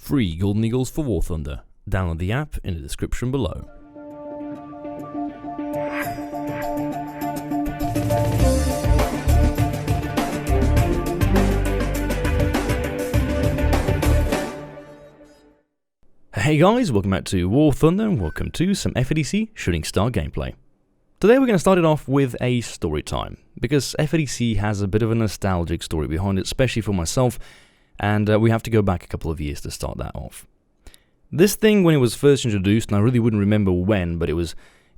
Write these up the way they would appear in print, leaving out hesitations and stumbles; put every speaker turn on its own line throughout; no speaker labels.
free Golden Eagles for War Thunder. Download the app in the description below. Hey guys, welcome back to War Thunder and welcome to some F-80C Shooting Star gameplay. Today we're going to start it off with a story time, because F-80C has a bit of a nostalgic story behind it, especially for myself, and we have to go back a couple of years to start that off. This thing, when it was first introduced, and I really wouldn't remember when, but it was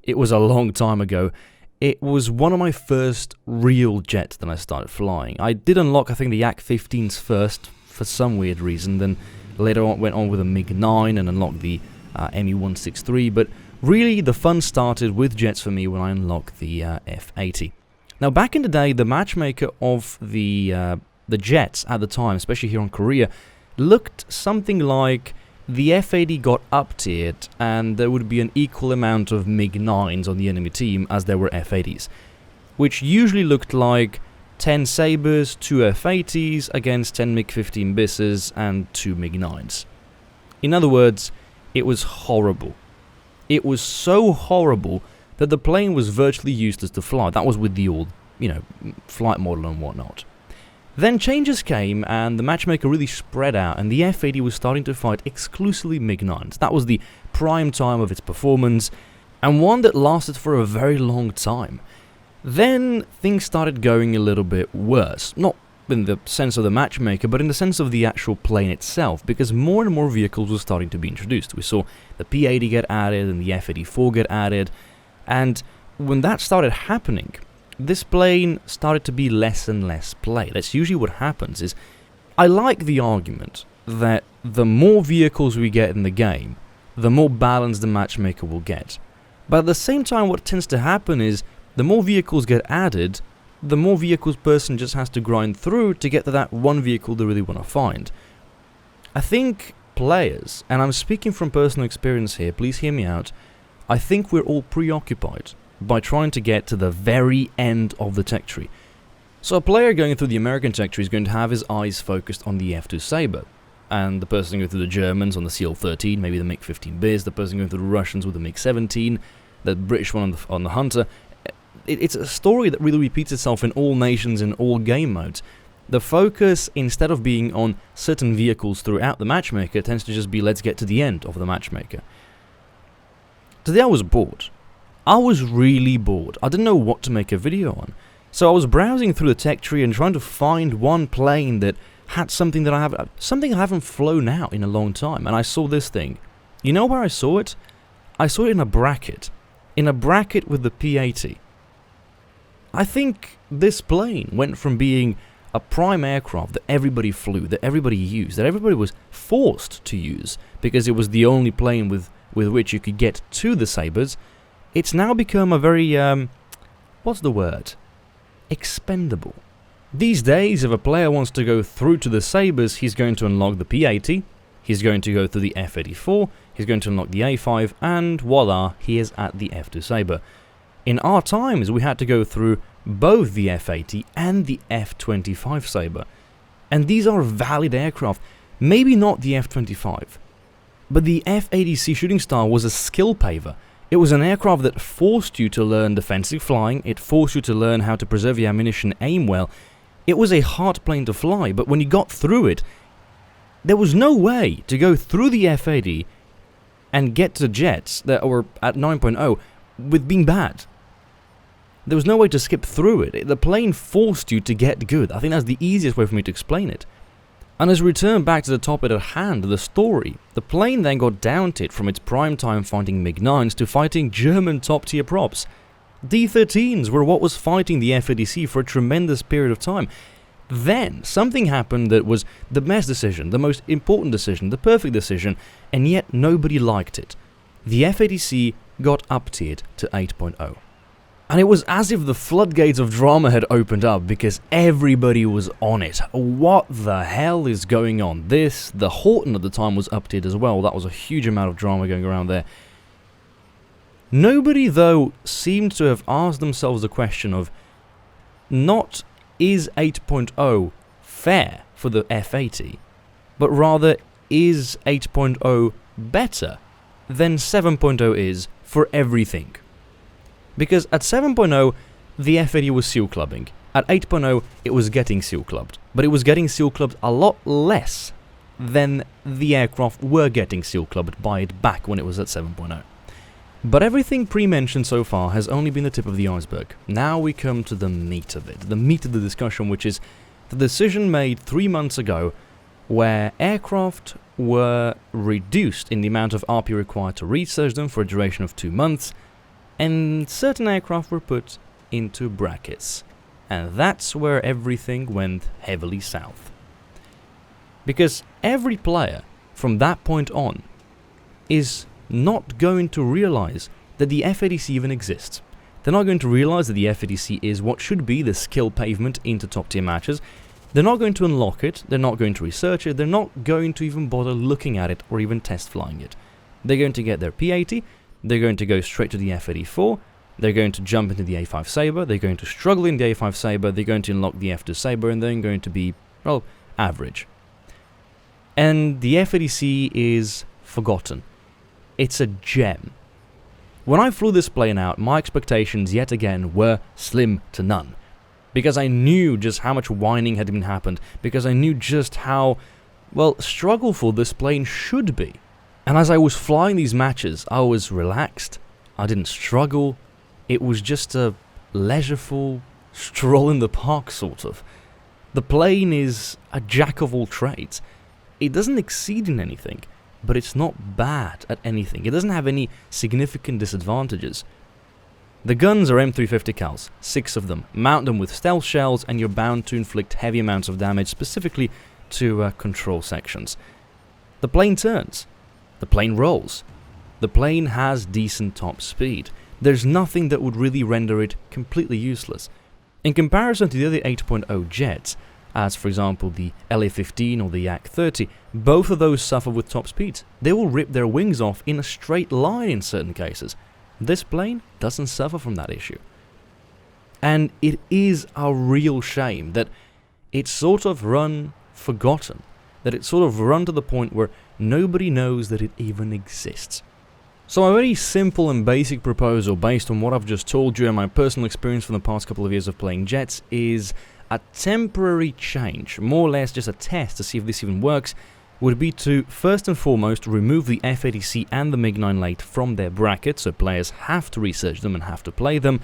a long time ago, it was one of my first real jets that I started flying. I did unlock, I think, the F-15s first, for some weird reason, then later on went on with a MiG-9 and unlocked the Me-163, but really the fun started with jets for me when I unlocked the F-80. Now back in the day, the matchmaker of the jets at the time, especially here in Korea, looked something like the F-80 got up-tiered and there would be an equal amount of MiG-9s on the enemy team as there were F-80s, which usually looked like 10 Sabres, 2 F-80s against 10 MiG-15 Bisses and 2 MiG-9s. In other words, it was horrible. It was so horrible that the plane was virtually useless to fly. That was with the old, flight model and whatnot. Then changes came and the matchmaker really spread out and the F-80 was starting to fight exclusively MiG-9s. That was the prime time of its performance, and one that lasted for a very long time. Then things started going a little bit worse, not in the sense of the matchmaker, but in the sense of the actual plane itself, because more and more vehicles were starting to be introduced. We saw the P-80 get added and the F-84 get added, and when that started happening, this plane started to be less and less played. That's usually what happens. Is I like the argument that the more vehicles we get in the game, the more balance the matchmaker will get. But at the same time, what tends to happen is the more vehicles get added, the more vehicles person just has to grind through to get to that one vehicle they really want to find. I think players, and I'm speaking from personal experience here, please hear me out, I think we're all preoccupied by trying to get to the very end of the tech tree. So a player going through the American tech tree is going to have his eyes focused on the F-2 Sabre, and the person going through the Germans on the CL-13, maybe the MiG-15 Biz, the person going through the Russians with the MiG-17, the British one on the Hunter. It's a story that really repeats itself in all nations, in all game modes. The focus, instead of being on certain vehicles throughout the matchmaker, tends to just be let's get to the end of the matchmaker. Today I was bored. I was really bored. I didn't know what to make a video on. So I was browsing through the tech tree and trying to find one plane that had something I haven't flown out in a long time. And I saw this thing. You know where I saw it? I saw it in a bracket. In a bracket with the P-80. I think this plane went from being a prime aircraft that everybody flew, that everybody used, that everybody was forced to use because it was the only plane with which you could get to the Sabres. It's now become a very, what's the word? Expendable. These days, if a player wants to go through to the Sabres, he's going to unlock the P-80, he's going to go through the F-84, he's going to unlock the A5, and voila, he is at the F-2 Sabre. In our times, we had to go through both the F-80 and the F-25 Sabre. And these are valid aircraft. Maybe not the F-25. But the F-80C Shooting Star was a skill paver. It was an aircraft that forced you to learn defensive flying. It forced you to learn how to preserve your ammunition, aim well. It was a hard plane to fly, but when you got through it, there was no way to go through the F-80 and get to jets that were at 9.0 with being bad. There was no way to skip through it. The plane forced you to get good. I think that's the easiest way for me to explain it. And as we return back to the topic at hand, the story, the plane then got downtied from its prime time fighting MiG-9s to fighting German top-tier props. D-13s were what was fighting the F-80C for a tremendous period of time. Then, something happened that was the best decision, the most important decision, the perfect decision, and yet nobody liked it. The F-80C got up-tiered to 8.0. And it was as if the floodgates of drama had opened up because everybody was on it. What the hell is going on? The Horton at the time was up-tiered as well. That was a huge amount of drama going around there. Nobody, though, seemed to have asked themselves the question of, not is 8.0 fair for the F-80, but rather, is 8.0 better than 7.0 is for everything? Because at 7.0, the F-80 was seal clubbing. At 8.0, it was getting seal clubbed. But it was getting seal clubbed a lot less than the aircraft were getting seal clubbed by it back when it was at 7.0. But everything pre-mentioned so far has only been the tip of the iceberg. Now we come to the meat of it, the meat of the discussion, which is the decision made 3 months ago where aircraft were reduced in the amount of RP required to research them for a duration of 2 months, and certain aircraft were put into brackets. And that's where everything went heavily south. Because every player from that point on is not going to realize that the F-80C even exists. They're not going to realize that the F-80C is what should be the skill pavement into top tier matches. They're not going to unlock it, they're not going to research it, they're not going to even bother looking at it or even test flying it. They're going to get their P-80, they're going to go straight to the F-84, they're going to jump into the A5 Sabre, they're going to struggle in the A5 Sabre, they're going to unlock the F2 Sabre, and they're going to be, well, average. And the F-80C is forgotten. It's a gem. When I flew this plane out, my expectations yet again were slim to none. Because I knew just how much whining had been happened, because I knew just how, well, struggleful this plane should be. And as I was flying these matches, I was relaxed, I didn't struggle, it was just a leisureful stroll in the park sort of. The plane is a jack of all trades. It doesn't exceed in anything, but it's not bad at anything. It doesn't have any significant disadvantages. The guns are M350 cals, 6 of them. Mount them with stealth shells and you're bound to inflict heavy amounts of damage, specifically to control sections. The plane turns. The plane rolls. The plane has decent top speed. There's nothing that would really render it completely useless. In comparison to the other 8.0 jets, as for example the LA-15 or the Yak-30, both of those suffer with top speeds. They will rip their wings off in a straight line in certain cases. This plane doesn't suffer from that issue. And it is a real shame that it's sort of run forgotten, that it's sort of run to the point where nobody knows that it even exists. So a very simple and basic proposal based on what I've just told you and my personal experience from the past couple of years of playing jets is a temporary change, more or less just a test to see if this even works, would be to first and foremost remove the F-80C and the MiG-9 late from their bracket, so players have to research them and have to play them,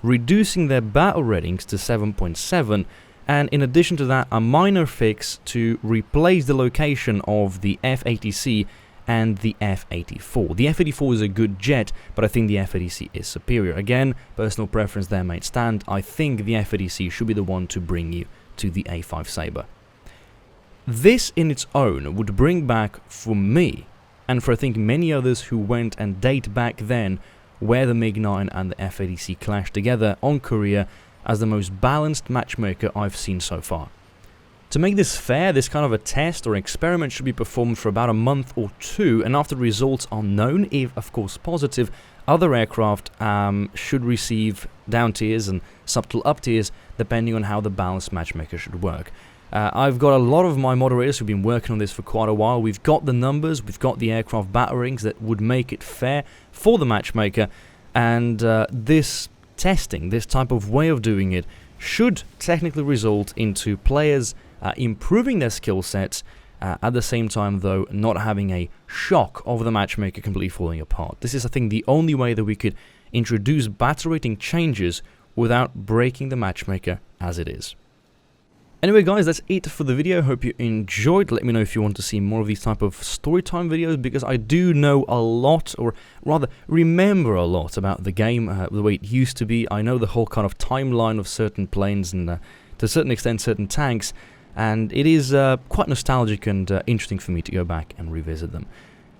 reducing their battle ratings to 7.7, and in addition to that, a minor fix to replace the location of the F-80C and the F-84. The F-84 is a good jet, but I think the F-80C is superior. Again, personal preference there might stand. I think the F-80C should be the one to bring you to the A5 Sabre. This in its own would bring back, for me, and for I think many others who went and date back then, where the MiG-9 and the F-80C clashed together on Korea as the most balanced matchmaker I've seen so far. To make this fair, this kind of a test or experiment should be performed for about a month or 2, and after the results are known, if of course positive, other aircraft should receive down tiers and subtle up tiers depending on how the balanced matchmaker should work. I've got a lot of my moderators who've been working on this for quite a while. We've got the numbers, we've got the aircraft battle rings that would make it fair for the matchmaker, and this testing, this type of way of doing it, should technically result into players improving their skill sets, at the same time though not having a shock of the matchmaker completely falling apart. This is I think the only way that we could introduce battle rating changes without breaking the matchmaker as it is. Anyway guys, that's it for the video. Hope you enjoyed. Let me know if you want to see more of these type of storytime videos, because I do know a lot, or rather remember a lot about the game, the way it used to be. I know the whole kind of timeline of certain planes and to a certain extent certain tanks, and it is quite nostalgic and interesting for me to go back and revisit them.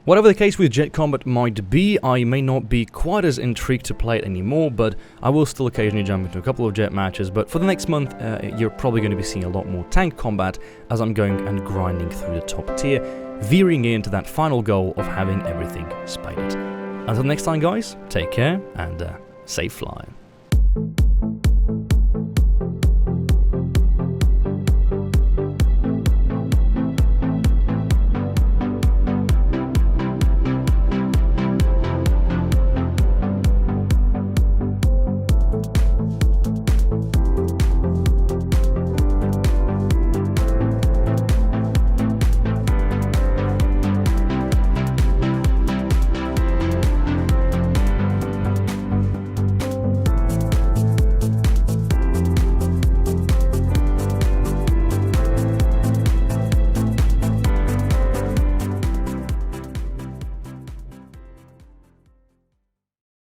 Whatever the case with Jet Combat might be, I may not be quite as intrigued to play it anymore, but I will still occasionally jump into a couple of jet matches. But for the next month, you're probably going to be seeing a lot more tank combat as I'm going and grinding through the top tier, veering into that final goal of having everything spaded. Until next time guys, take care and safe flying.